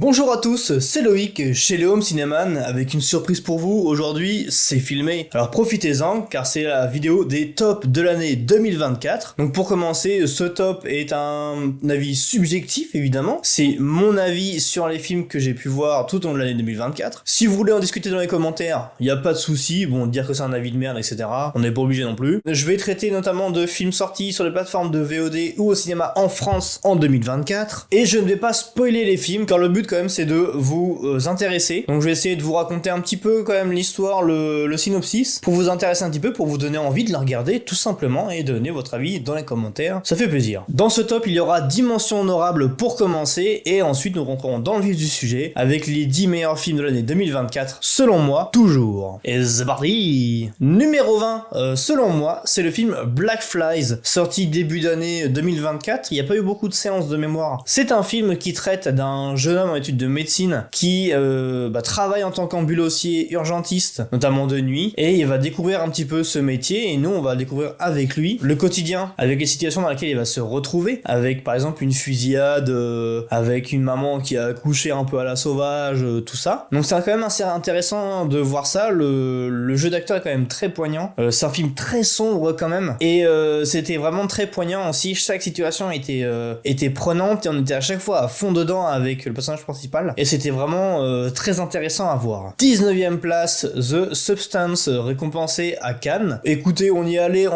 Bonjour à tous, c'est Loïc chez le Home Cinéman avec une surprise pour vous. Aujourd'hui, c'est filmé. Alors profitez-en car c'est la vidéo des tops de l'année 2024. Donc pour commencer, ce top est un avis subjectif évidemment. C'est mon avis sur les films que j'ai pu voir tout au long de l'année 2024. Si vous voulez en discuter dans les commentaires, il n'y a pas de souci. Bon, dire que c'est un avis de merde, etc. On n'est pas obligé non plus. Je vais traiter notamment de films sortis sur les plateformes de VOD ou au cinéma en France en 2024. Et je ne vais pas spoiler les films car le but quand même c'est de vous intéresser. Donc je vais essayer de vous raconter un petit peu quand même l'histoire, le synopsis, pour vous intéresser un petit peu, pour vous donner envie de la regarder tout simplement et donner votre avis dans les commentaires. Ça fait plaisir. Dans ce top, il y aura 10 mentions honorables pour commencer et ensuite nous rentrerons dans le vif du sujet avec les 10 meilleurs films de l'année 2024 selon moi, toujours. Et c'est parti. Numéro 20, selon moi, c'est le film Black Flies, sorti début d'année 2024. Il n'y a pas eu beaucoup de séances de mémoire. C'est un film qui traite d'un jeune homme en études de médecine qui travaille en tant qu'ambulancier urgentiste, notamment de nuit, et il va découvrir un petit peu ce métier, et nous on va découvrir avec lui le quotidien, avec les situations dans lesquelles il va se retrouver, avec par exemple une fusillade, avec une maman qui a accouché un peu à la sauvage, tout ça. Donc c'est quand même assez intéressant de voir ça. Le jeu d'acteur est quand même très poignant, c'est un film très sombre quand même, et c'était vraiment très poignant aussi. Chaque situation était prenante et on était à chaque fois à fond dedans avec le personnage principal, et c'était vraiment très intéressant à voir. 19ème place, The Substance, récompensé à Cannes. Écoutez, on y allait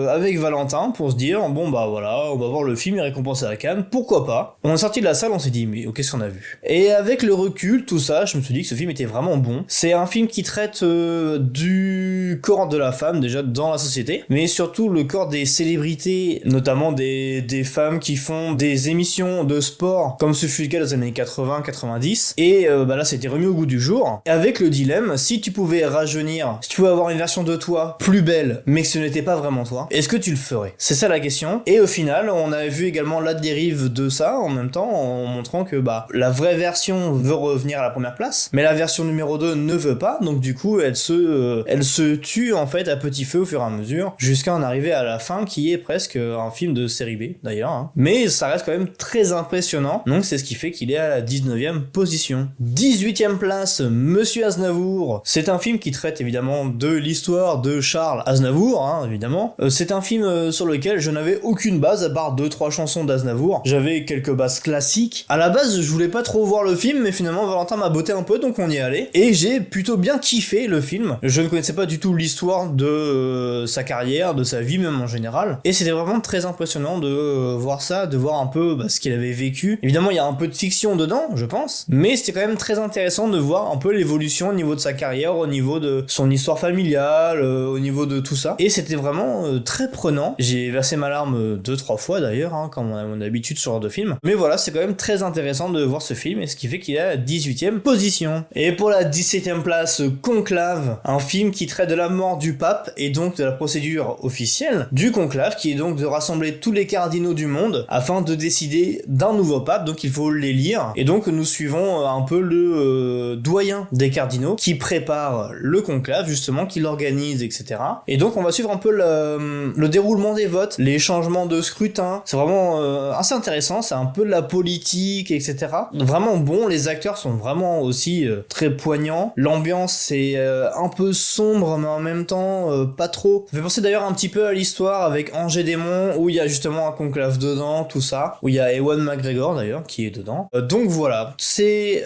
avec Valentin pour se dire bon bah voilà, on va voir le film, il est récompensé à Cannes, pourquoi pas. On est sorti de la salle, on s'est dit mais qu'est-ce qu'on a vu. Et avec le recul, tout ça, je me suis dit que ce film était vraiment bon. C'est un film qui traite du corps de la femme déjà dans la société, mais surtout le corps des célébrités, notamment des femmes qui font des émissions de sport comme ce fut le cas dans les années 80-90, et là c'était remis au goût du jour, avec le dilemme, si tu pouvais rajeunir, si tu pouvais avoir une version de toi plus belle, mais que ce n'était pas vraiment toi, est-ce que tu le ferais? C'est ça la question, et au final, on a vu également la dérive de ça, en même temps, en montrant que la vraie version veut revenir à la première place, mais la version numéro 2 ne veut pas, donc du coup, elle se tue en fait à petit feu au fur et à mesure, jusqu'à en arriver à la fin, qui est presque un film de série B, d'ailleurs, hein. Mais ça reste quand même très impressionnant, donc c'est ce qui fait qu'il est à la 19ème position. 18ème place, Monsieur Aznavour. C'est un film qui traite évidemment de l'histoire de Charles Aznavour, hein, évidemment. C'est un film sur lequel je n'avais aucune base, à part 2-3 chansons d'Aznavour. J'avais quelques bases classiques. À la base, je voulais pas trop voir le film, mais finalement, Valentin m'a botté un peu, donc on y est allé. Et j'ai plutôt bien kiffé le film. Je ne connaissais pas du tout l'histoire de sa carrière, de sa vie même en général. Et c'était vraiment très impressionnant de voir ça, de voir un peu ce qu'il avait vécu. Évidemment, il y a un peu de fiction dedans, je pense, mais c'était quand même très intéressant de voir un peu l'évolution au niveau de sa carrière, au niveau de son histoire familiale, au niveau de tout ça, et c'était vraiment très prenant. J'ai versé ma larme 2-3 fois d'ailleurs, hein, comme on a mon habitude sur ce genre de film, mais voilà, c'est quand même très intéressant de voir ce film, et ce qui fait qu'il est à la 18ème position. Et pour la 17ème place, Conclave, un film qui traite de la mort du pape, et donc de la procédure officielle du conclave, qui est donc de rassembler tous les cardinaux du monde afin de décider d'un nouveau pape, donc il faut les lire, et donc nous suivons un peu le doyen des cardinaux qui prépare le conclave justement, qui l'organise, etc. Et donc on va suivre un peu le déroulement des votes, les changements de scrutin. C'est vraiment assez intéressant, c'est un peu de la politique, etc. Vraiment bon, les acteurs sont vraiment aussi très poignants, l'ambiance est un peu sombre mais en même temps pas trop. Ça fait penser d'ailleurs un petit peu à l'histoire avec Angers Démon, où il y a justement un conclave dedans, tout ça, où il y a Ewan McGregor d'ailleurs qui est dedans. Donc voilà, c'est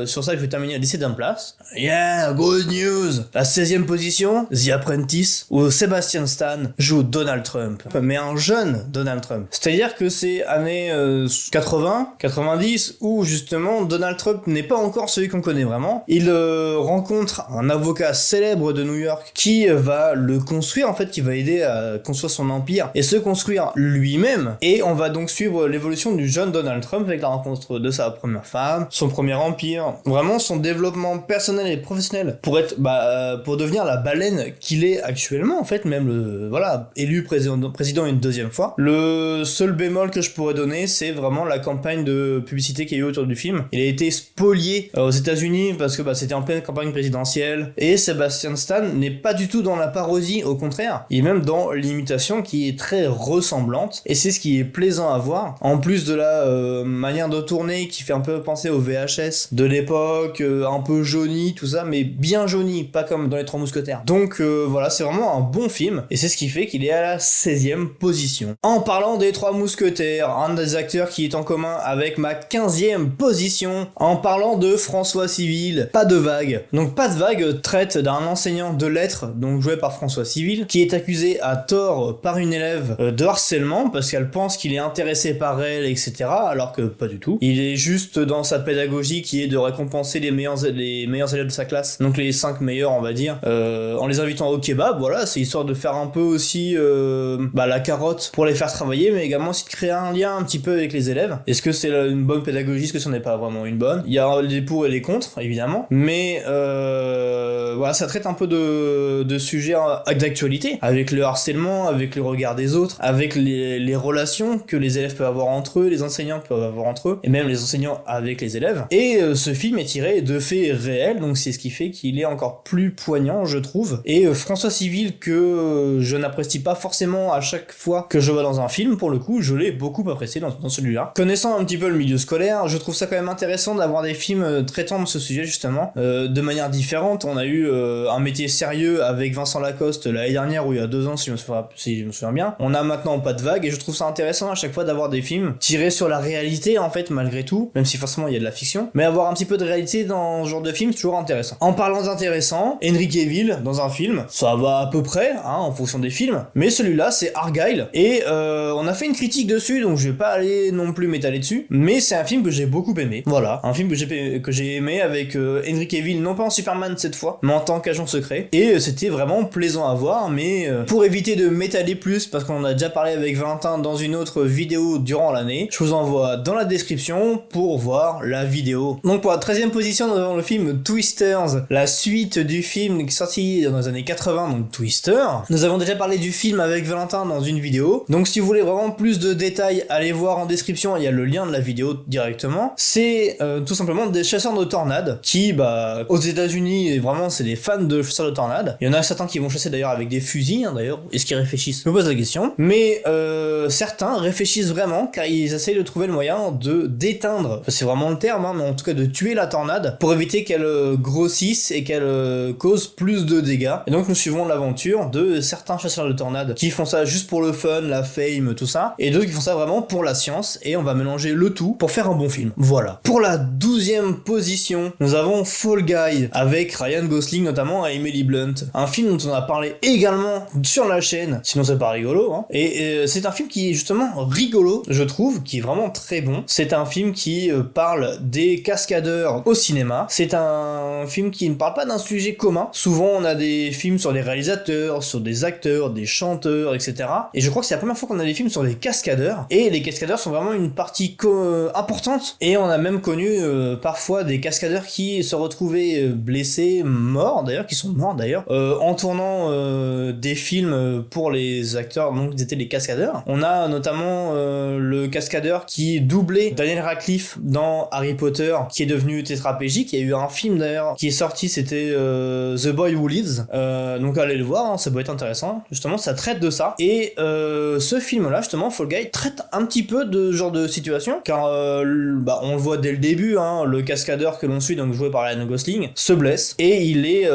sur ça que je vais terminer à la 17ème place. Yeah, good news. La 16ème position, The Apprentice, où Sebastian Stan joue Donald Trump, mais un jeune Donald Trump. C'est-à-dire que c'est années 80, 90, où justement Donald Trump n'est pas encore celui qu'on connaît vraiment. Il rencontre un avocat célèbre de New York qui va le construire, en fait, qui va aider à construire son empire et se construire lui-même. Et on va donc suivre l'évolution du jeune Donald Trump avec la rencontre de sa première femme, son premier empire, vraiment son développement personnel et professionnel pour être pour devenir la baleine qu'il est actuellement, en fait, même élu président une deuxième fois. Le seul bémol que je pourrais donner, c'est vraiment la campagne de publicité qu'il y a eu autour du film. Il a été spolié aux États-Unis parce que c'était en pleine campagne présidentielle, et Sebastian Stan n'est pas du tout dans la parodie, au contraire, il est même dans l'imitation qui est très ressemblante, et c'est ce qui est plaisant à voir, en plus de la manière de tournée qui fait un peu penser au VHS de l'époque, un peu jauni, tout ça, mais bien jauni, pas comme dans les Trois Mousquetaires. Donc voilà, c'est vraiment un bon film, et c'est ce qui fait qu'il est à la 16e position. En parlant des Trois Mousquetaires, un des acteurs qui est en commun avec ma 15e position, en parlant de François Civil, Pas de vague. Donc Pas de vague traite d'un enseignant de lettres, donc joué par François Civil, qui est accusé à tort par une élève de harcèlement, parce qu'elle pense qu'il est intéressé par elle, etc., alors que pas du tout. Il est juste dans sa pédagogie qui est de récompenser les meilleurs élèves de sa classe, donc les 5 meilleurs on va dire, en les invitant au kebab, voilà, c'est histoire de faire un peu aussi la carotte pour les faire travailler, mais également aussi de créer un lien un petit peu avec les élèves. Est-ce que c'est une bonne pédagogie, est-ce que ce n'est pas vraiment une bonne? Il y a les pour et les contre, évidemment, mais voilà, ça traite un peu de sujets d'actualité, avec le harcèlement, avec le regard des autres, avec les relations que les élèves peuvent avoir entre eux, les enseignants peuvent avoir entre eux, et même les enseignants avec les élèves. Et ce film est tiré de faits réels, donc c'est ce qui fait qu'il est encore plus poignant, je trouve. Et François Civil, que je n'apprécie pas forcément à chaque fois que je vois dans un film, pour le coup, je l'ai beaucoup apprécié dans celui-là. Connaissant un petit peu le milieu scolaire, je trouve ça quand même intéressant d'avoir des films traitant de ce sujet, justement, de manière différente. On a eu Un métier sérieux avec Vincent Lacoste l'année dernière, ou il y a 2 ans, si je me souviens bien. On a maintenant Pas de vague, et je trouve ça intéressant à chaque fois d'avoir des films tirés sur la réalité, en fait, malgré tout, même si forcément il y a de la fiction, mais avoir un petit peu de réalité dans ce genre de film, c'est toujours intéressant. En parlant d'intéressant, Henry Cavill dans un film, ça va à peu près, en fonction des films, mais celui-là c'est Argyle, et on a fait une critique dessus, donc je vais pas aller non plus m'étaler dessus, mais c'est un film que j'ai beaucoup aimé. Voilà, un film que j'ai aimé avec Henry Cavill, non pas en Superman cette fois, mais en tant qu'agent secret, et c'était vraiment plaisant à voir, mais pour éviter de m'étaler plus, parce qu'on en a déjà parlé avec Valentin dans une autre vidéo durant l'année, je vous envoie dans la description pour voir la vidéo. Donc pour la 13e position, nous avons le film Twisters, la suite du film qui est sorti dans les années 80, donc Twister. Nous avons déjà parlé du film avec Valentin dans une vidéo, donc si vous voulez vraiment plus de détails, allez voir en description, il y a le lien de la vidéo directement. C'est tout simplement des chasseurs de tornades qui, aux États-Unis, vraiment c'est des fans de chasseurs de tornades. Il y en a certains qui vont chasser d'ailleurs avec des fusils, d'ailleurs, est-ce qu'ils réfléchissent? Je me pose la question, mais certains réfléchissent vraiment, car ils essayent de trouver le moyen de d'éteindre, c'est vraiment le terme, mais en tout cas de tuer la tornade pour éviter qu'elle grossisse et qu'elle cause plus de dégâts. Et donc nous suivons l'aventure de certains chasseurs de tornades qui font ça juste pour le fun, la fame, tout ça, et d'autres qui font ça vraiment pour la science, et on va mélanger le tout pour faire un bon film. Voilà. Pour la 12e position, nous avons Fall Guy avec Ryan Gosling notamment et Emily Blunt, un film dont on a parlé également sur la chaîne, sinon c'est pas rigolo, et c'est un film qui est justement rigolo, je trouve, qui est vraiment très bon. C'est un film qui parle des cascadeurs au cinéma. C'est un film qui ne parle pas d'un sujet commun. Souvent on a des films sur des réalisateurs, sur des acteurs, des chanteurs, etc. Et je crois que c'est la première fois qu'on a des films sur des cascadeurs, et les cascadeurs sont vraiment une partie importante, et on a même connu parfois des cascadeurs qui se retrouvaient blessés, morts d'ailleurs, qui sont morts d'ailleurs, en tournant des films pour les acteurs, donc ils étaient les cascadeurs. On a notamment le cascadeur qui doublait Daniel Radcliffe dans Harry Potter, qui est devenu tétraplégique. Il y a eu un film d'ailleurs qui est sorti, c'était The Boy Who Lives, donc allez le voir, ça peut être intéressant, justement ça traite de ça, et ce film là justement, Fall Guy, traite un petit peu de ce genre de situation, car on le voit dès le début, le cascadeur que l'on suit, donc joué par Ryan Gosling, se blesse, et il est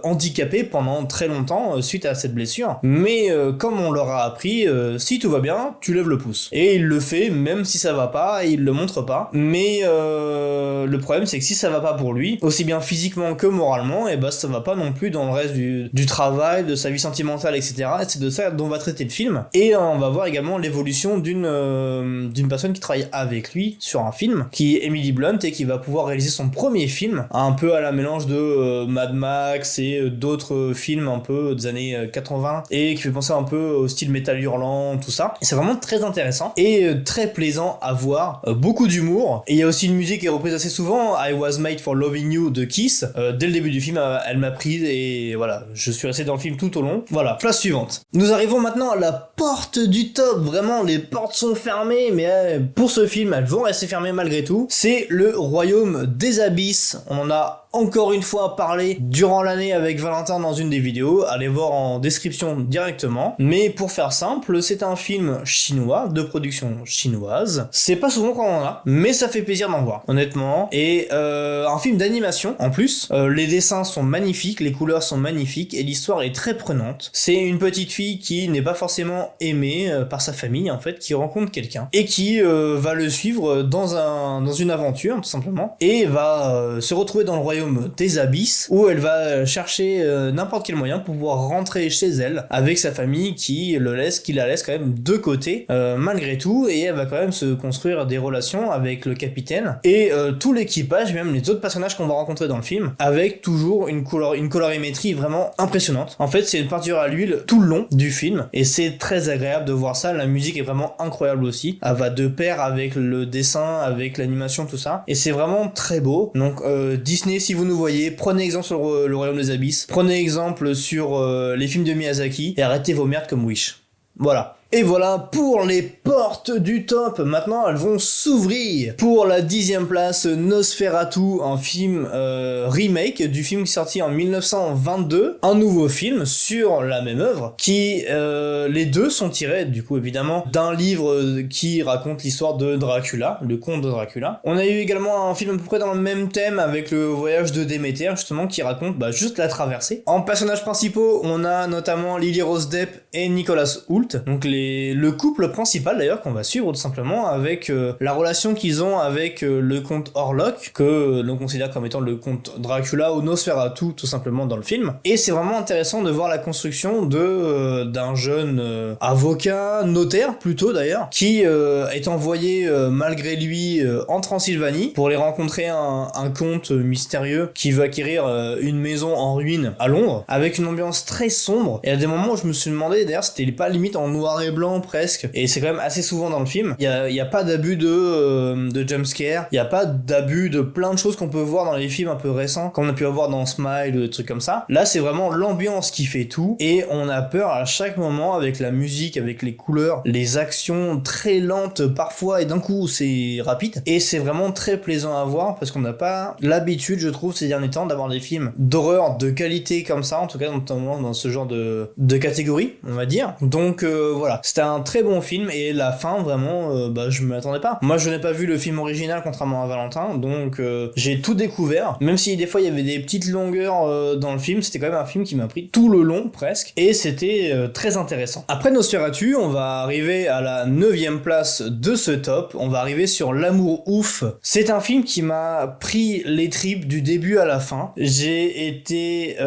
handicapé pendant très longtemps suite à cette blessure, mais comme on leur a appris, si tout va bien, tu lèves le pouce, et il le fait même si ça va pas, et il le montre pas, mais le problème c'est que si ça va pas pour lui, aussi bien physiquement que moralement, et ça va pas non plus dans le reste du travail, de sa vie sentimentale, etc. Et c'est de ça dont va traiter le film, et on va voir également l'évolution d'une personne qui travaille avec lui sur un film, qui est Emily Blunt, et qui va pouvoir réaliser son premier film, un peu à la mélange de Mad Max et d'autres films un peu des années 80, et qui fait penser un peu au style métal hurlant, tout ça. Et c'est vraiment très intéressant et très plaisant à voir, beaucoup d'humour, et il y a aussi une musique qui est reprise assez souvent, I Was Made for Loving You de Kiss. Dès le début du film, elle m'a prise, et voilà, je suis resté dans le film tout au long. Voilà, place suivante. Nous arrivons maintenant à la portes du top, vraiment les portes sont fermées, mais pour ce film elles vont rester fermées malgré tout. C'est le Royaume des Abysses. On en a encore une fois parlé durant l'année avec Valentin dans une des vidéos, allez voir en description directement. Mais pour faire simple, c'est un film chinois, de production chinoise. C'est pas souvent qu'on en a, mais ça fait plaisir d'en voir, honnêtement. Et un film d'animation en plus, les dessins sont magnifiques, les couleurs sont magnifiques et l'histoire est très prenante. C'est une petite fille qui n'est pas forcément aimée par sa famille en fait, qui rencontre quelqu'un et qui va le suivre dans une aventure tout simplement et va se retrouver dans le royaume des abysses où elle va chercher n'importe quel moyen pour pouvoir rentrer chez elle avec sa famille qui la laisse quand même de côté malgré tout, et elle va quand même se construire des relations avec le capitaine et tout l'équipage, même les autres personnages qu'on va rencontrer dans le film, avec toujours une colorimétrie vraiment impressionnante. En fait c'est une peinture à l'huile tout le long du film et c'est très agréable de voir ça. La musique est vraiment incroyable aussi, elle va de pair avec le dessin, avec l'animation, tout ça, et c'est vraiment très beau. Donc Disney, si vous nous voyez, prenez exemple sur le Royaume des Abysses, prenez exemple sur les films de Miyazaki et arrêtez vos merdes comme Wish. Voilà. Et voilà pour les portes du top. Maintenant, elles vont s'ouvrir. Pour la 10e place, Nosferatu, un film remake du film sorti en 1922. Un nouveau film sur la même œuvre qui, les deux sont tirés, du coup, évidemment, d'un livre qui raconte l'histoire de Dracula, le conte de Dracula. On a eu également un film à peu près dans le même thème avec le voyage de Déméter, justement, qui raconte juste la traversée. En personnages principaux, on a notamment Lily Rose Depp et Nicolas Hoult, donc le couple principal d'ailleurs qu'on va suivre tout simplement, avec la relation qu'ils ont avec le comte Orlok, que l'on considère comme étant le comte Dracula ou Nosferatu tout simplement dans le film. Et c'est vraiment intéressant de voir la construction d'un jeune avocat, notaire plutôt d'ailleurs, qui est envoyé malgré lui en Transylvanie pour aller rencontrer un comte mystérieux qui veut acquérir une maison en ruine à Londres, avec une ambiance très sombre. Et à des moments où je me suis demandé d'ailleurs c'était pas limite en noir et blanc presque, et c'est quand même assez souvent dans le film. Il y a pas d'abus de jumpscare, il y a pas d'abus de plein de choses qu'on peut voir dans les films un peu récents, comme on a pu avoir dans Smile ou des trucs comme ça. Là c'est vraiment l'ambiance qui fait tout, et on a peur à chaque moment avec la musique, avec les couleurs, les actions très lentes parfois, et d'un coup c'est rapide, et c'est vraiment très plaisant à voir parce qu'on n'a pas l'habitude, je trouve, ces derniers temps d'avoir des films d'horreur de qualité comme ça, en tout cas notamment dans ce genre de catégorie, on va dire. Donc voilà, c'était un très bon film, et la fin vraiment je m'y attendais pas. Moi je n'ai pas vu le film original contrairement à Valentin, donc j'ai tout découvert, même si des fois il y avait des petites longueurs dans le film, c'était quand même un film qui m'a pris tout le long presque, et c'était très intéressant. Après Nosferatu, on va arriver à la 9e place de ce top, on va arriver sur L'amour ouf. C'est un film qui m'a pris les tripes du début à la fin, j'ai été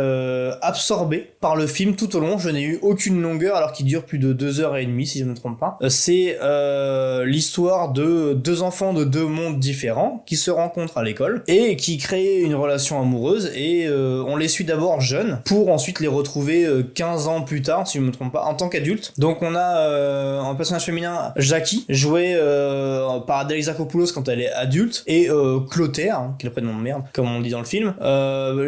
absorbé par le film tout au long, je n'ai eu aucune longueur alors qu'il dure plus de 2h30 si je ne me trompe pas. C'est l'histoire de deux enfants de deux mondes différents qui se rencontrent à l'école et qui créent une relation amoureuse, et on les suit d'abord jeunes pour ensuite les retrouver 15 ans plus tard si je ne me trompe pas en tant qu'adultes. Donc on a un personnage féminin, Jackie, joué par Adèle Exarchopoulos quand elle est adulte, et Clotaire, qui est le prénom de merde comme on dit dans le film,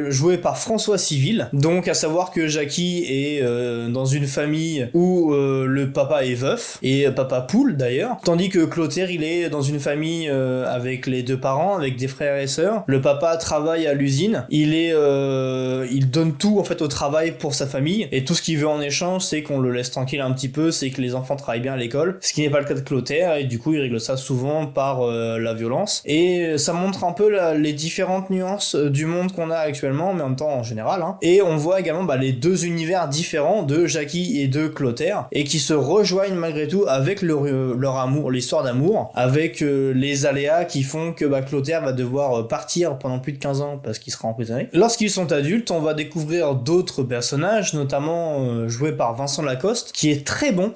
joué par François Civil. Donc à savoir que Jackie est dans une famille où le papa est veuf, et papa poule d'ailleurs, tandis que Clotaire il est dans une famille avec les deux parents, avec des frères et sœurs. Le papa travaille à l'usine, il donne tout en fait au travail pour sa famille, et tout ce qu'il veut en échange c'est qu'on le laisse tranquille un petit peu, c'est que les enfants travaillent bien à l'école, ce qui n'est pas le cas de Clotaire, et du coup il règle ça souvent par la violence, et ça montre un peu les différentes nuances du monde qu'on a actuellement, mais en même temps en général, hein. Et on voit également les deux univers différents de Jackie et de Clotaire, et qui se rejoignent malgré tout avec leur amour, l'histoire d'amour, avec les aléas qui font que Clotaire va devoir partir pendant plus de 15 ans parce qu'il sera emprisonné. Lorsqu'ils sont adultes, on va découvrir d'autres personnages, notamment joués par Vincent Lacoste, qui est très bon.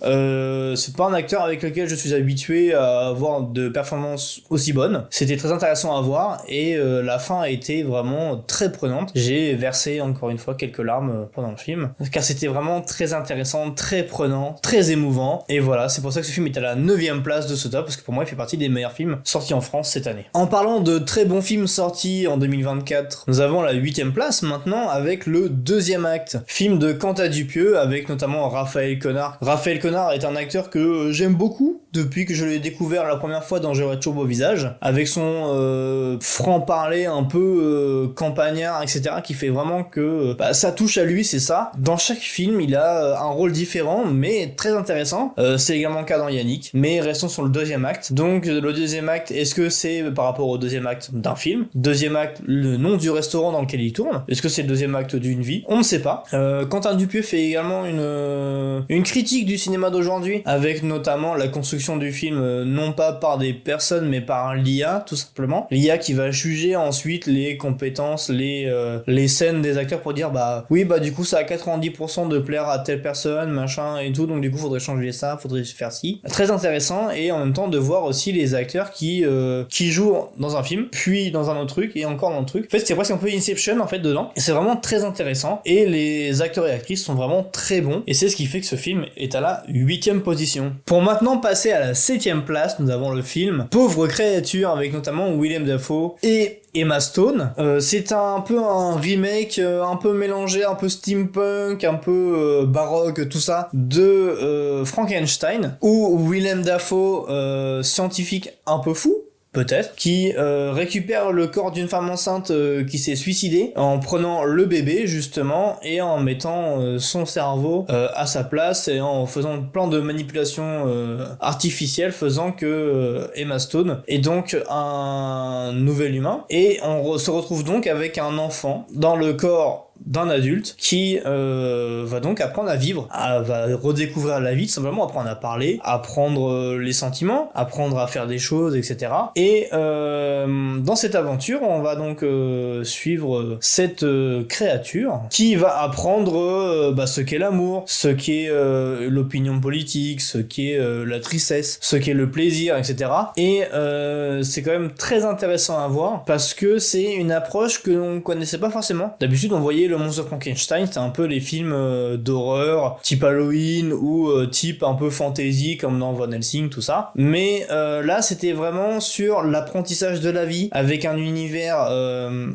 C'est pas un acteur avec lequel je suis habitué à avoir de performances aussi bonnes. C'était très intéressant à voir, et la fin a été vraiment très prenante. J'ai versé encore une fois quelques larmes pendant le film, car c'était vraiment très intéressant intéressant, très prenant, très émouvant. Et voilà, c'est pour ça que ce film est à la 9ème place de ce top, parce que pour moi il fait partie des meilleurs films sortis en France cette année. En parlant de très bons films sortis en 2024, nous avons la 8ème place maintenant avec le deuxième acte. Film de Quentin Dupieux avec notamment Raphaël Quennard. Raphaël Quennard est un acteur que j'aime beaucoup depuis que je l'ai découvert la première fois dans J'aurais toujours beau visage, avec son franc-parler un peu campagnard, etc., qui fait vraiment que ça touche à lui, c'est ça. Dans chaque film, il a un rôle différent, mais très intéressant. C'est également le cas dans Yannick, mais restons sur le deuxième acte. Donc, le deuxième acte, est-ce que c'est par rapport au deuxième acte d'un film? Deuxième acte, le nom du restaurant dans lequel il tourne. Est-ce que c'est le deuxième acte d'une vie? On ne sait pas. Quentin Dupieux fait également une critique du cinéma d'aujourd'hui, avec notamment la construction du film, non pas par des personnes, mais par l'IA, tout simplement. L'IA qui va juger ensuite les compétences, les scènes des acteurs pour dire, oui, du coup, ça a 90% de plaire à telle personne, machin et tout, donc du coup, faudrait changer ça, faudrait faire ci. Très intéressant, et en même temps, de voir aussi les acteurs qui jouent dans un film, puis dans un autre truc, et encore dans un truc. En fait, c'est presque un peu Inception, en fait, dedans. Et c'est vraiment très intéressant, et les acteurs et actrices sont vraiment très bons, et c'est ce qui fait que ce film est à la 8ème position. Pour maintenant passer à la 7ème place, nous avons le film Pauvre créature, avec notamment Willem Dafoe et Emma Stone. C'est un peu un remake un peu mélangé, un peu steampunk, un peu baroque, tout ça, de Frankenstein, où Willem Dafoe, scientifique un peu fou, peut-être, qui récupère le corps d'une femme enceinte qui s'est suicidée en prenant le bébé justement et en mettant son cerveau à sa place et en faisant plein de manipulations artificielles, faisant que Emma Stone est donc un nouvel humain, et on se retrouve donc avec un enfant dans le corps d'un adulte qui va donc apprendre à vivre, va redécouvrir la vie, tout simplement apprendre à parler, apprendre les sentiments, apprendre à faire des choses, etc. Et dans cette aventure, on va donc suivre cette créature qui va apprendre ce qu'est l'amour, ce qu'est l'opinion politique, ce qu'est la tristesse, ce qu'est le plaisir, etc. Et c'est quand même très intéressant à voir parce que c'est une approche que l'on connaissait pas forcément. D'habitude, on voyait le monstre de Frankenstein, c'était un peu les films d'horreur type Halloween ou type un peu fantasy comme dans Van Helsing, tout ça. Mais là, c'était vraiment sur l'apprentissage de la vie avec un univers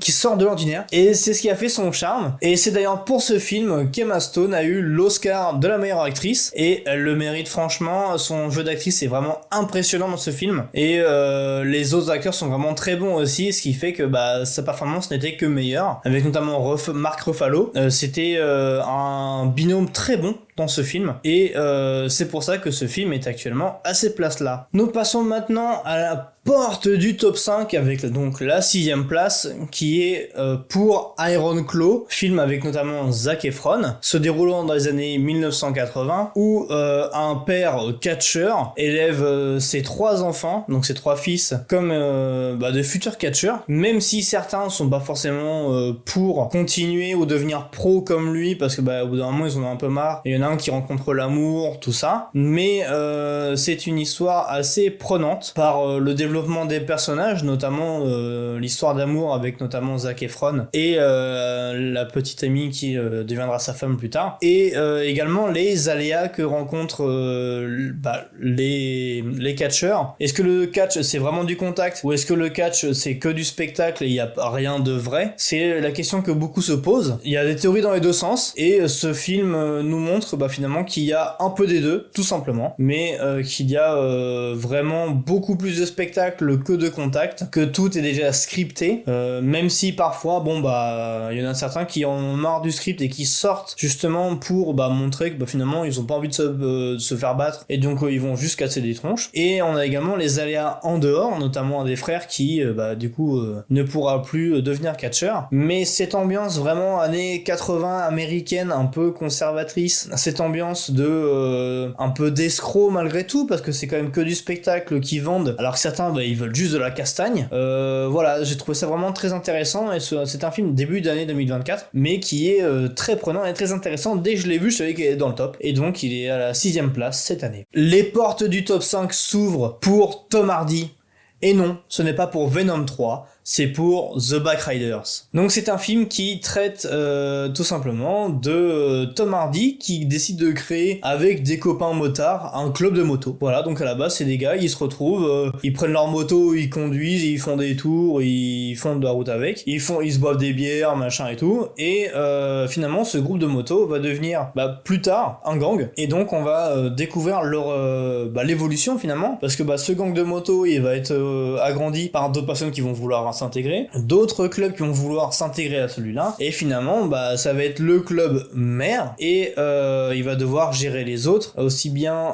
qui sort de l'ordinaire, et c'est ce qui a fait son charme. Et c'est d'ailleurs pour ce film qu'Emma Stone a eu l'Oscar de la meilleure actrice, et elle le mérite franchement. Son jeu d'actrice est vraiment impressionnant dans ce film, et les autres acteurs sont vraiment très bons aussi, ce qui fait que sa performance n'était que meilleure, avec notamment Mark Ruffalo. C'était un binôme très bon dans ce film, et c'est pour ça que ce film est actuellement à cette place-là. Nous passons maintenant à la porte du top 5 avec donc la 6ème place qui est pour Iron Claw, film avec notamment Zac Efron, se déroulant dans les années 1980, où un père catcheur élève ses 3 enfants, donc ses 3 fils, comme de futurs catcheurs, même si certains sont pas forcément pour continuer ou devenir pro comme lui, parce que au bout d'un moment ils en ont un peu marre, il y en a un qui rencontre l'amour, tout ça, mais c'est une histoire assez prenante par le développement des personnages, notamment l'histoire d'amour avec notamment Zac Efron et la petite amie qui deviendra sa femme plus tard, et également les aléas que rencontrent les catcheurs. Est-ce que le catch c'est vraiment du contact, ou est-ce que le catch c'est que du spectacle et il n'y a rien de vrai? C'est la question que beaucoup se posent. Il y a des théories dans les deux sens, et ce film nous montre finalement qu'il y a un peu des deux, tout simplement, mais qu'il y a vraiment beaucoup plus de spectacle que de contact, que tout est déjà scripté, même si parfois il y en a certains qui en ont marre du script et qui sortent justement pour montrer que finalement ils ont pas envie de se faire battre, et donc ils vont juste casser des tronches. Et on a également les aléas en dehors, notamment un des frères qui ne pourra plus devenir catcheur, mais cette ambiance vraiment années 80 américaine, un peu conservatrice, cette ambiance de un peu d'escroc malgré tout, parce que c'est quand même que du spectacle qui vendent, alors que certains ils veulent juste de la castagne. Voilà, j'ai trouvé ça vraiment très intéressant, et c'est un film début d'année 2024, mais qui est très prenant et très intéressant. Dès que je l'ai vu, je savais qu'il est dans le top, et donc il est à la 6ème place cette année. Les portes du top 5 s'ouvrent pour Tom Hardy, et non, ce n'est pas pour Venom 3, c'est pour The Backriders. Donc c'est un film qui traite tout simplement de Tom Hardy qui décide de créer avec des copains motards un club de moto. Voilà, donc à la base c'est des gars, ils se retrouvent, ils prennent leur moto, ils conduisent, ils font des tours, ils font de la route avec, ils se boivent des bières, machin et tout, et finalement ce groupe de moto va devenir plus tard un gang, et donc on va découvrir leur l'évolution finalement, parce que ce gang de moto il va être agrandi par d'autres personnes qui vont vouloir s'intégrer, d'autres clubs qui vont vouloir s'intégrer à celui-là, et finalement ça va être le club mère, et il va devoir gérer les autres, aussi bien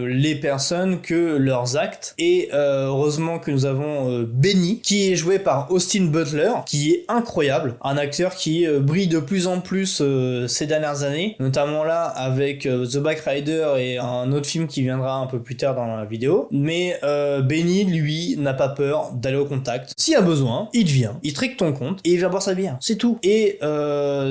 les personnes que leurs actes, et heureusement que nous avons Benny, qui est joué par Austin Butler, qui est incroyable, un acteur qui brille de plus en plus ces dernières années, notamment là avec The Backrider et un autre film qui viendra un peu plus tard dans la vidéo, mais Benny, lui, n'a pas peur d'aller au contact. S'il y a besoin, il vient, il trique ton compte et il va boire sa bière, c'est tout. Et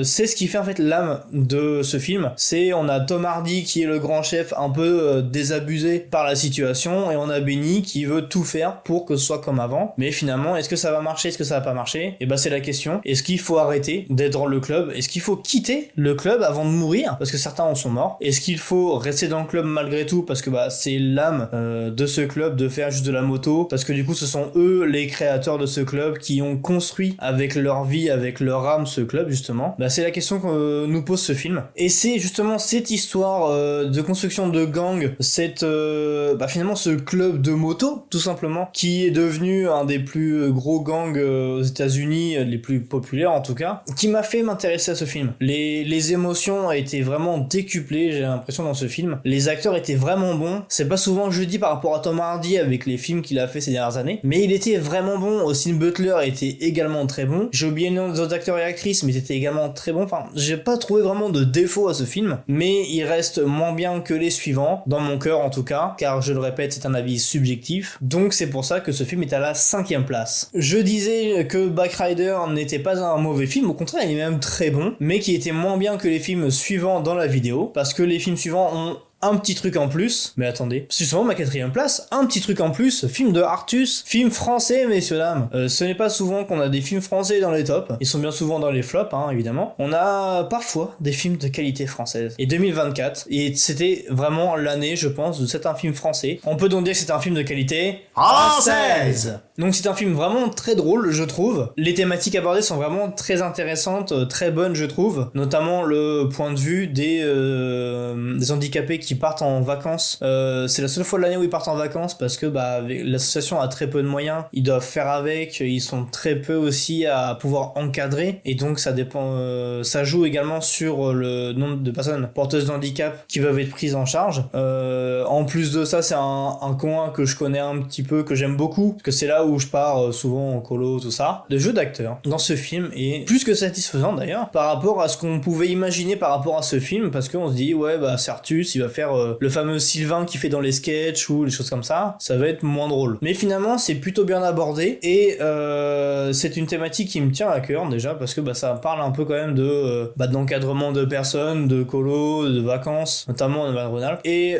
c'est ce qui fait en fait l'âme de ce film, c'est on a Tom Hardy qui est le grand chef un peu désabusé par la situation, et on a Benny qui veut tout faire pour que ce soit comme avant, mais finalement est-ce que ça va marcher, est-ce que ça va pas marcher, et c'est la question. Est-ce qu'il faut arrêter d'être dans le club, est-ce qu'il faut quitter le club avant de mourir parce que certains en sont morts, est-ce qu'il faut rester dans le club malgré tout parce que c'est l'âme de ce club de faire juste de la moto, parce que du coup ce sont eux les créateurs de ce club qui ont construit avec leur vie, avec leur âme ce club justement. C'est la question que nous pose ce film, et c'est justement cette histoire de construction de gang, cette finalement ce club de moto tout simplement qui est devenu un des plus gros gangs aux États-Unis, les plus populaires en tout cas, qui m'a fait m'intéresser à ce film. Les émotions ont été vraiment décuplées, j'ai l'impression, dans ce film. Les acteurs étaient vraiment bons, c'est pas souvent que je dis par rapport à Tom Hardy avec les films qu'il a fait ces dernières années, mais il était vraiment bon. Austin Butler était également très bon, j'ai oublié le nom des autres acteurs et actrices, mais ils étaient également très bons. Enfin, j'ai pas trouvé vraiment de défaut à ce film, mais il reste moins bien que les suivants, dans mon cœur en tout cas, car je le répète, c'est un avis subjectif, donc c'est pour ça que ce film est à la 5e place. Je disais que Backrider n'était pas un mauvais film, au contraire il est même très bon, mais qui était moins bien que les films suivants dans la vidéo, parce que les films suivants ont un petit truc en plus, mais attendez, c'est sûrement ma 4e place, un petit truc en plus, film de Artus, film français messieurs dames. Ce n'est pas souvent qu'on a des films français dans les tops, ils sont bien souvent dans les flops évidemment. On a parfois des films de qualité française. Et 2024, et c'était vraiment l'année je pense de c'est un film français. On peut donc dire que c'est un film de qualité française. Donc c'est un film vraiment très drôle je trouve, les thématiques abordées sont vraiment très intéressantes, très bonnes je trouve, notamment le point de vue des handicapés qui partent en vacances. C'est la seule fois de l'année où ils partent en vacances parce que l'association a très peu de moyens, ils doivent faire avec, ils sont très peu aussi à pouvoir encadrer, et donc ça dépend, ça joue également sur le nombre de personnes porteuses de handicap qui peuvent être prises en charge. En plus de ça, c'est un coin que je connais un petit peu, que j'aime beaucoup, parce que c'est là où je pars souvent en colo, tout ça. Le jeu d'acteur dans ce film est plus que satisfaisant d'ailleurs par rapport à ce qu'on pouvait imaginer par rapport à ce film, parce qu'on se dit c'est Artus, il va faire le fameux Sylvain qui fait dans les sketchs ou les choses comme ça va être moins drôle. Mais finalement c'est plutôt bien abordé, et c'est une thématique qui me tient à cœur déjà parce que ça parle un peu quand même de d'encadrement de personnes, de colo, de vacances, notamment en Auvergne-Rhône-Alpes, et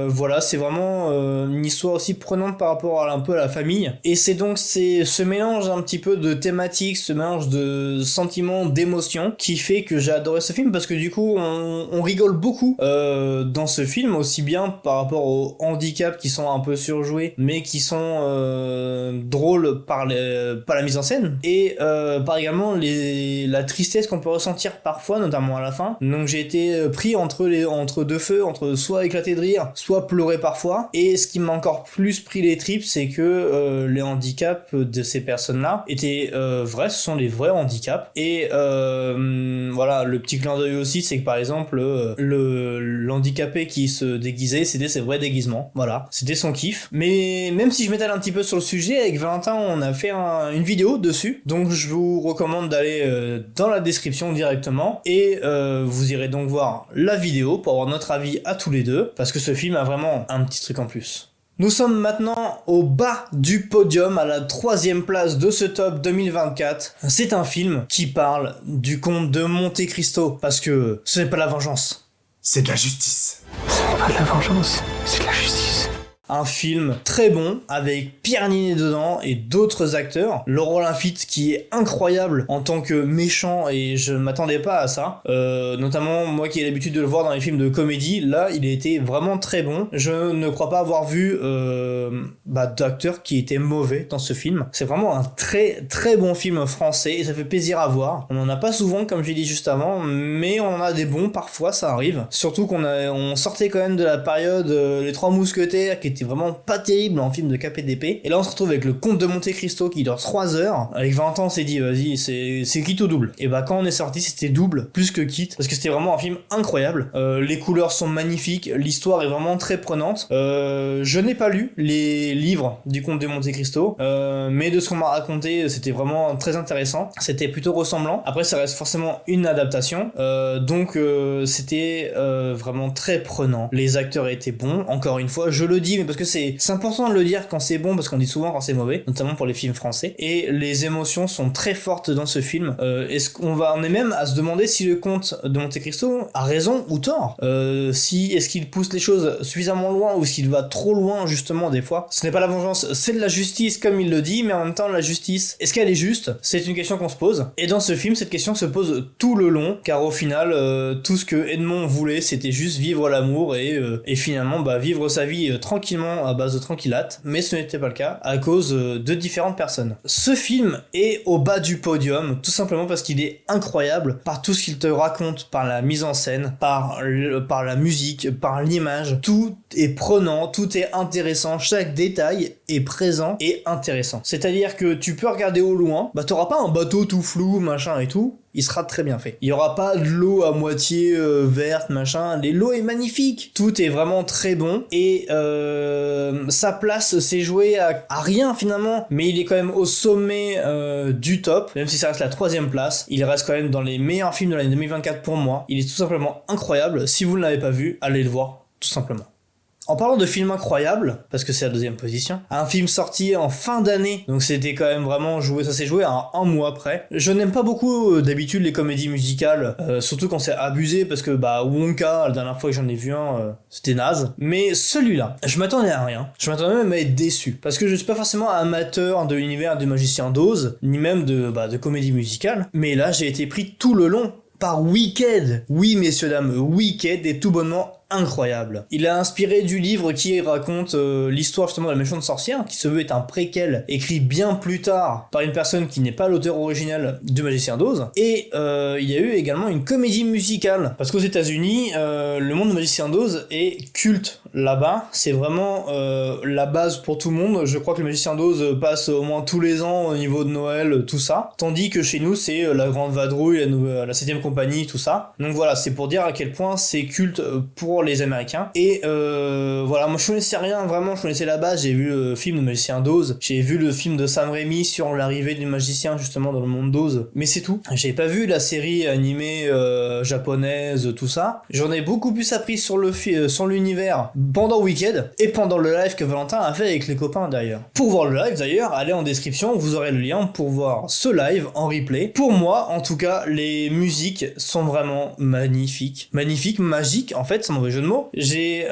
voilà, c'est vraiment une histoire aussi prenante par rapport un peu à la famille, et c'est donc ce mélange un petit peu de thématiques, ce mélange de sentiments, d'émotions qui fait que j'ai adoré ce film, parce que du coup on rigole beaucoup dans ce film, aussi bien par rapport aux handicaps qui sont un peu surjoués mais qui sont drôles par la mise en scène, et par également la tristesse qu'on peut ressentir parfois, notamment à la fin. Donc j'ai été pris entre deux feux, entre soit éclater de rire, soit pleurer parfois, et ce qui m'a encore plus pris les tripes, c'est que les handicaps de ces personnes-là étaient vrais, ce sont les vrais handicaps, et voilà, le petit clin d'œil aussi, c'est que par exemple l'handicapé qui se déguisait, c'était ses vrais déguisements, voilà, c'était son kiff. Mais même si je m'étale un petit peu sur le sujet, avec Valentin on a fait une vidéo dessus, donc je vous recommande d'aller dans la description directement, et vous irez donc voir la vidéo pour avoir notre avis à tous les deux, parce que ce film a vraiment un petit truc en plus. Nous sommes maintenant au bas du podium, à la 3e place de ce top 2024. C'est un film qui parle du comte de Monte Cristo, parce que ce n'est pas la vengeance, c'est de la justice. Ce n'est pas de la vengeance, c'est de la justice. Un film très bon avec Pierre Ninet dedans et d'autres acteurs. Laurent Lafitte qui est incroyable en tant que méchant et je ne m'attendais pas à ça. Notamment moi qui ai l'habitude de le voir dans les films de comédie, là il a été vraiment très bon. Je ne crois pas avoir vu d'acteur qui était mauvais dans ce film. C'est vraiment un très très bon film français et ça fait plaisir à voir. On en a pas souvent comme j'ai dit juste avant, mais on en a des bons parfois, ça arrive. Surtout on sortait quand même de la période Les Trois Mousquetaires qui était vraiment pas terrible en film de KPDP. Et là on se retrouve avec le Comte de Monte Cristo qui dure 3 heures. Avec 20 ans on s'est dit vas-y c'est quitte ou double. Et quand on est sorti c'était double plus que quitte parce que c'était vraiment un film incroyable. Les couleurs sont magnifiques, l'histoire est vraiment très prenante. Je n'ai pas lu les livres du Comte de Monte Cristo, mais de ce qu'on m'a raconté c'était vraiment très intéressant. C'était plutôt ressemblant. Après ça reste forcément une adaptation, donc c'était vraiment très prenant. Les acteurs étaient bons, encore une fois je le dis, mais parce que c'est important de le dire quand c'est bon, parce qu'on dit souvent quand c'est mauvais, notamment pour les films français, et les émotions sont très fortes dans ce film. On est même à se demander si le Comte de Monte Cristo a raison ou tort, est-ce qu'il pousse les choses suffisamment loin ou est-ce qu'il va trop loin justement des fois. Ce n'est pas la vengeance, c'est de la justice comme il le dit, mais en même temps la justice, est-ce qu'elle est juste? C'est une question qu'on se pose, et dans ce film cette question se pose tout le long, car au final tout ce que Edmond voulait c'était juste vivre l'amour et finalement vivre sa vie tranquillement à base de tranquillate, mais ce n'était pas le cas à cause de différentes personnes. Ce film est au bas du podium tout simplement parce qu'il est incroyable par tout ce qu'il te raconte, par la mise en scène, par la musique, par l'image. Tout est prenant, tout est intéressant, chaque détail est présent et intéressant. C'est-à-dire que tu peux regarder au loin, t'auras pas un bateau tout flou, machin et tout, il sera très bien fait. Il y aura pas de l'eau à moitié verte, machin, l'eau est magnifique. Tout est vraiment très bon et sa place s'est jouée à rien finalement, mais il est quand même au sommet du top, même si ça reste la 3ème place. Il reste quand même dans les meilleurs films de l'année 2024 pour moi. Il est tout simplement incroyable. Si vous ne l'avez pas vu, allez le voir, tout simplement. En parlant de films incroyables, parce que c'est la 2ème position, un film sorti en fin d'année, donc c'était quand même vraiment joué, ça s'est joué à un mois près. Je n'aime pas beaucoup d'habitude les comédies musicales, surtout quand c'est abusé, parce que Wonka, la dernière fois que j'en ai vu un, c'était naze. Mais celui-là, je m'attendais à rien. Je m'attendais même à être déçu, parce que je suis pas forcément amateur de l'univers du Magicien d'Oz, ni même de comédie musicale, mais là j'ai été pris tout le long par Wicked. Oui messieurs dames, Wicked est tout bonnement incroyable. Il a inspiré du livre qui raconte l'histoire justement de la méchante sorcière, qui se veut être un préquel écrit bien plus tard par une personne qui n'est pas l'auteur original du Magicien d'Oz. Et il y a eu également une comédie musicale, parce qu'aux États-Unis le monde du Magicien d'Oz est culte là-bas, c'est vraiment la base pour tout le monde. Je crois que le Magicien d'Oz passe au moins tous les ans au niveau de Noël, tout ça, tandis que chez nous c'est la Grande Vadrouille, la 7ème compagnie, tout ça. Donc voilà, c'est pour dire à quel point c'est culte pour les Américains. Et voilà, moi je connaissais rien vraiment, je connaissais la base, j'ai vu le film de Magicien d'Oz, j'ai vu le film de Sam Raimi sur l'arrivée du magicien justement dans le monde d'Oz, mais c'est tout. J'ai pas vu la série animée japonaise, tout ça. J'en ai beaucoup plus appris sur l'univers pendant Wicked et pendant le live que Valentin a fait avec les copains d'ailleurs. Pour voir le live d'ailleurs, allez en description, vous aurez le lien pour voir ce live en replay. Pour moi, en tout cas, les musiques sont vraiment magnifiques. Magnifiques, magiques, en fait, sans mauvais jeu de mots. J'ai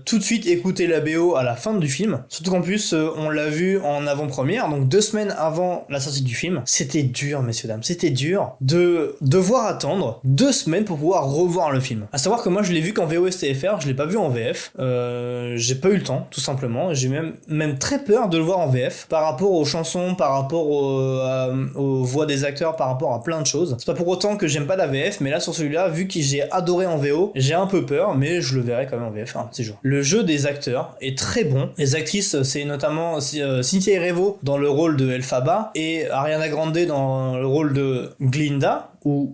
tout de suite écouté la BO à la fin du film, surtout qu'en plus on l'a vu en avant-première, donc 2 semaines avant la sortie du film. C'était dur messieurs dames, c'était dur de devoir attendre 2 semaines pour pouvoir revoir le film. À savoir que moi je l'ai vu qu'en VOSTFR, je l'ai pas vu en VF, j'ai pas eu le temps tout simplement, j'ai même très peur de le voir en VF par rapport aux chansons, par rapport aux voix des acteurs, par rapport à plein de choses. C'est pas pour autant que j'aime pas la VF, mais là sur celui-là, vu que j'ai adoré en VO, j'ai un peu peur, mais je le verrai quand même en VF un petit jour. Le jeu des acteurs est très bon. Les actrices, c'est notamment Cynthia Erivo dans le rôle de Elphaba et Ariana Grande dans le rôle de Glinda ou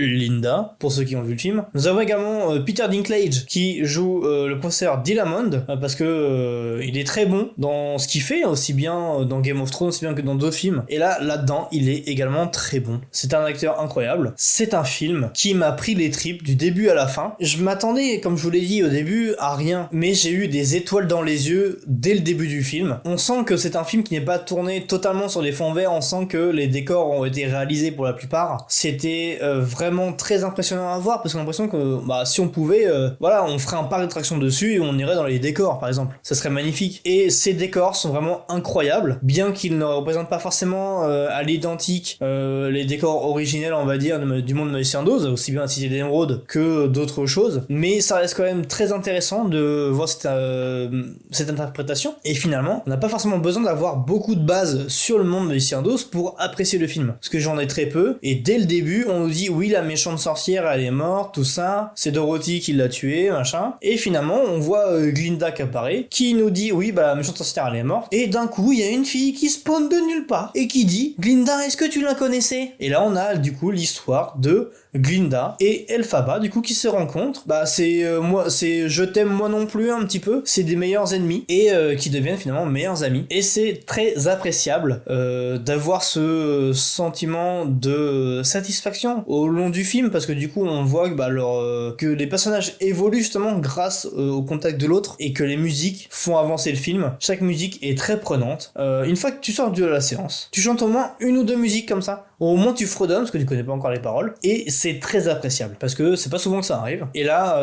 Linda, pour ceux qui ont vu le film. Nous avons également Peter Dinklage qui joue le professeur Dillamond parce que il est très bon dans ce qu'il fait, aussi bien dans Game of Thrones, aussi bien que dans d'autres films. Et là-dedans, il est également très bon. C'est un acteur incroyable. C'est un film qui m'a pris les tripes du début à la fin. Je m'attendais, comme je vous l'ai dit au début, à rien, mais j'ai eu des étoiles dans les yeux dès le début du film. On sent que c'est un film qui n'est pas tourné totalement sur des fonds verts, on sent que les décors ont été réalisés pour la plupart. C'était vraiment vraiment très impressionnant à voir parce qu'on a l'impression que si on pouvait, voilà, on ferait un parc d'attractions dessus et on irait dans les décors par exemple. Ça serait magnifique. Et ces décors sont vraiment incroyables, bien qu'ils ne représentent pas forcément à l'identique les décors originels, on va dire, du monde Magicien d'Oz, aussi bien la Cité d'Émeraude que d'autres choses. Mais ça reste quand même très intéressant de voir cette interprétation. Et finalement, on n'a pas forcément besoin d'avoir beaucoup de bases sur le monde Magicien d'Oz pour apprécier le film. Parce que j'en ai très peu. Et dès le début, on nous dit oui, la méchante sorcière, elle est morte, tout ça. C'est Dorothy qui l'a tuée, machin. Et finalement, on voit Glinda qui apparaît, qui nous dit oui, la méchante sorcière, elle est morte. Et d'un coup, il y a une fille qui spawn de nulle part et qui dit Glinda, est-ce que tu la connaissais? Et là, on a du coup l'histoire de Glinda et Elphaba du coup qui se rencontrent. C'est je t'aime moi non plus un petit peu, c'est des meilleurs ennemis et qui deviennent finalement meilleurs amis. Et c'est très appréciable d'avoir ce sentiment de satisfaction au long du film parce que du coup on voit que les personnages évoluent justement grâce au contact de l'autre et que les musiques font avancer le film. Chaque musique est très prenante. Une fois que tu sors de la séance, tu chantes au moins une ou deux musiques comme ça. Au moins tu fredonnes parce que tu connais pas encore les paroles et c'est très appréciable parce que c'est pas souvent que ça arrive. Et là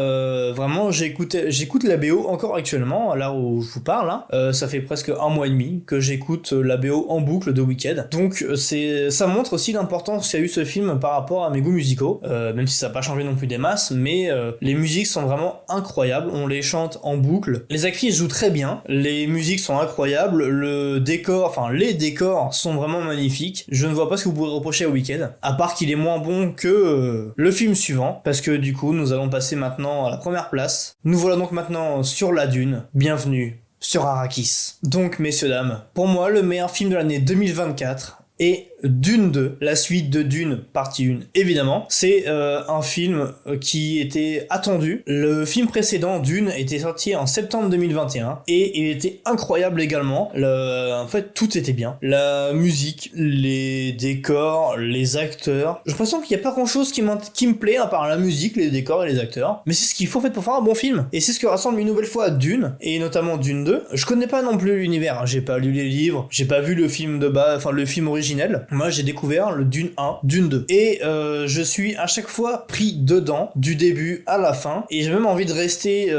vraiment j'écoute la BO encore actuellement là où je vous parle là. Ça fait presque un mois et demi que j'écoute la BO en boucle de Wicked. Donc ça montre aussi l'importance qu'a eu ce film par rapport à mes goûts musicaux, même si ça n'a pas changé non plus des masses, mais les musiques sont vraiment incroyables, on les chante en boucle. Les actrices jouent très bien, les musiques sont incroyables, les décors sont vraiment magnifiques. Je ne vois pas ce que vous pouvez reprocher au Wicked, à part qu'il est moins bon que le film suivant, parce que du coup nous allons passer maintenant à la première place. Nous voilà donc maintenant sur la Dune. Bienvenue sur Arrakis. Donc messieurs dames, pour moi le meilleur film de l'année 2024 est Dune 2, la suite de Dune, partie 1, évidemment. C'est un film qui était attendu. Le film précédent, Dune, était sorti en septembre 2021 et il était incroyable également. En fait, tout était bien. La musique, les décors, les acteurs. J'ai l'impression qu'il n'y a pas grand chose qui me plaît à part la musique, les décors et les acteurs. Mais c'est ce qu'il faut en fait pour faire un bon film. Et c'est ce que rassemble une nouvelle fois Dune, et notamment Dune 2. Je connais pas non plus l'univers, hein. J'ai pas lu les livres, j'ai pas vu le film le film originel. Moi j'ai découvert le Dune 1, Dune 2 et je suis à chaque fois pris dedans du début à la fin et j'ai même envie de rester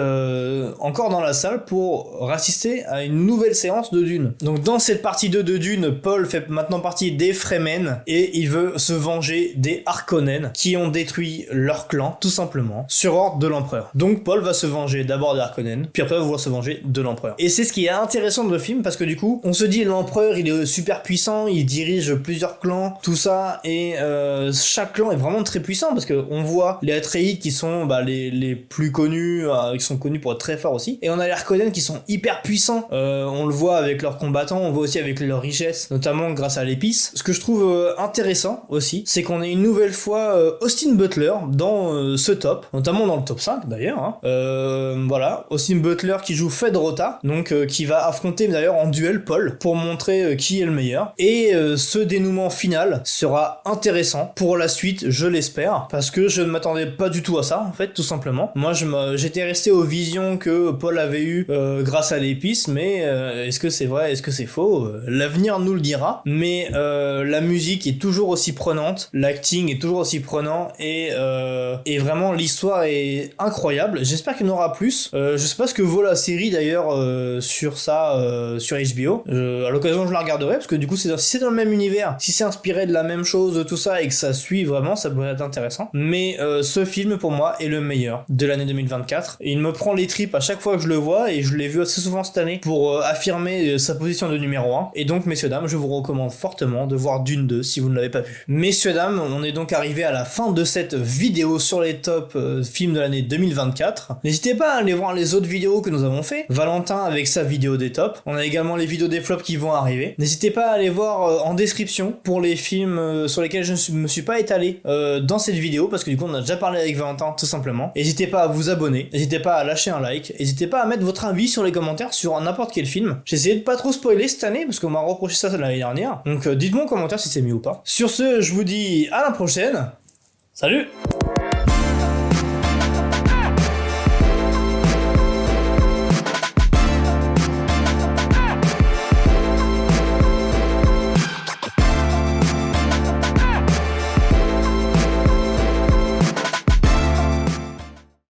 encore dans la salle pour assister à une nouvelle séance de Dune. Donc dans cette partie 2 de Dune, Paul fait maintenant partie des Fremen et il veut se venger des Harkonnen qui ont détruit leur clan tout simplement sur ordre de l'empereur. Donc Paul va se venger d'abord des Harkonnen puis après va vouloir se venger de l'empereur. Et c'est ce qui est intéressant de le film parce que du coup on se dit l'empereur il est super puissant, il dirige plusieurs clans, tout ça, et chaque clan est vraiment très puissant parce que on voit les Atreides qui sont les plus connus, qui sont connus pour être très forts aussi, et on a les Harkonnen qui sont hyper puissants. On le voit avec leurs combattants, on voit aussi avec leur richesse, notamment grâce à l'épice. Ce que je trouve intéressant aussi, c'est qu'on a une nouvelle fois Austin Butler dans ce top, notamment dans le top 5 d'ailleurs. Voilà, Austin Butler qui joue Feyd-Rautha, donc qui va affronter d'ailleurs en duel Paul pour montrer qui est le meilleur. Et ce dénouement final sera intéressant pour la suite, je l'espère, parce que je ne m'attendais pas du tout à ça en fait, tout simplement. Moi j'étais resté aux visions que Paul avait eues grâce à l'épice, mais est-ce que c'est vrai, est-ce que c'est faux, l'avenir nous le dira. Mais la musique est toujours aussi prenante, l'acting est toujours aussi prenant et vraiment l'histoire est incroyable. J'espère qu'il y en aura plus. Je sais pas ce que vaut la série d'ailleurs sur ça, sur HBO. À l'occasion je la regarderai parce que du coup si c'est dans le même univers, si c'est inspiré de la même chose, tout ça, et que ça suit vraiment, ça pourrait être intéressant. Mais ce film pour moi est le meilleur de l'année 2024. Et il me prend les tripes à chaque fois que je le vois et je l'ai vu assez souvent cette année pour affirmer sa position de numéro 1. Et donc messieurs dames, je vous recommande fortement de voir Dune 2 si vous ne l'avez pas vu. Messieurs dames, on est donc arrivé à la fin de cette vidéo sur les top films de l'année 2024. N'hésitez pas à aller voir les autres vidéos que nous avons fait. Valentin avec sa vidéo des tops. On a également les vidéos des flops qui vont arriver. N'hésitez pas à aller voir en description pour les films sur lesquels je ne me suis pas étalé dans cette vidéo parce que du coup on a déjà parlé avec Valentin tout simplement. N'hésitez pas à vous abonner, n'hésitez pas à lâcher un like, n'hésitez pas à mettre votre avis sur les commentaires sur n'importe quel film. J'ai essayé de pas trop spoiler cette année parce qu'on m'a reproché ça l'année dernière, donc dites-moi en commentaire si c'est mieux ou pas. Sur ce, je vous dis à la prochaine, salut.